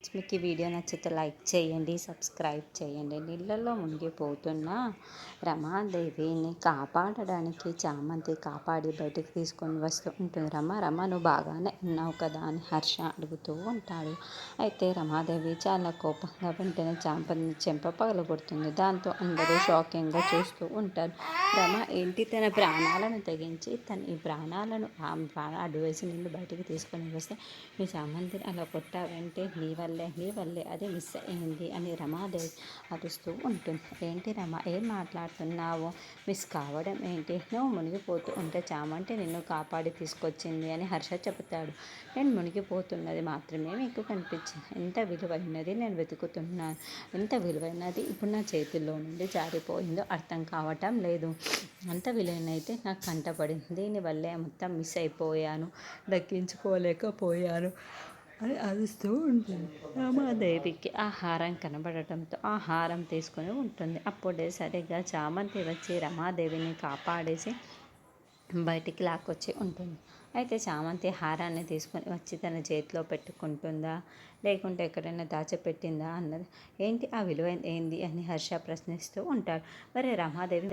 మీకు ఈ వీడియో నచ్చితే లైక్ చేయండి, సబ్స్క్రైబ్ చేయండి. నీళ్ళల్లో మునిగిపోతున్న రమాదేవిని కాపాడడానికి చామంతి కాపాడి బయటికి తీసుకొని వస్తూ ఉంటుంది. రమ నువ్వు బాగానే ఉన్నావు కదా అని హర్ష అడుగుతూ ఉంటాడు. అయితే రమాదేవి చాలా కోపంగా వెంటనే చామంతి చెంప పగలగొడుతుంది. దాంతో అందరూ షాకింగ్గా చూస్తూ ఉంటారు. రమ ఏంటి తన ప్రాణాలను తెగించి ఈ ప్రాణాలను అడ్డు వేసి నిన్ను బయటికి తీసుకొని వస్తే మీ చామంతిని అలా కొట్టావంటే నీ వల్లే అది మిస్ అయింది అని రమాదేవి అరుస్తూ ఉంటుంది. ఏంటి రమ ఏం మాట్లాడుతున్నావు? మిస్ కావడం ఏంటి? నువ్వు మునిగిపోతూ ఉంటే చామంతి నిన్ను కాపాడి తీసుకొచ్చింది అని హర్ష చెబుతాడు. నేను మునిగిపోతున్నది మాత్రమే మీకు కనిపించింది. ఎంత విలువైనది నేను వెతుకుతున్నాను. ఎంత విలువైనది ఇప్పుడు నా చేతుల్లో నుండి జారిపోయిందో అర్థం కావటం లేదు. అంత విలువైనైతే నాకు కంటపడింది. దీనివల్లే మొత్తం మిస్ అయిపోయాను, దక్కించుకోలేకపోయాను అని అరుస్తూ ఉంటుంది. రమాదేవికి ఆహారం కనబడటంతో ఆహారం తీసుకొని ఉంటుంది. అప్పుడే సరిగ్గా చామంతి వచ్చి రమాదేవిని కాపాడేసి బయటికి లాక్కొచ్చి ఉంటుంది. అయితే చామంతి హారాన్ని తీసుకొని వచ్చి తన చేతిలో పెట్టుకుంటుందా, లేకుంటే ఎక్కడైనా దాచిపెట్టిందా అన్నది ఏంటి ఆ విలువైన ఏంది అని హర్ష ప్రశ్నిస్తూ ఉంటాడు. మరి రమాదేవి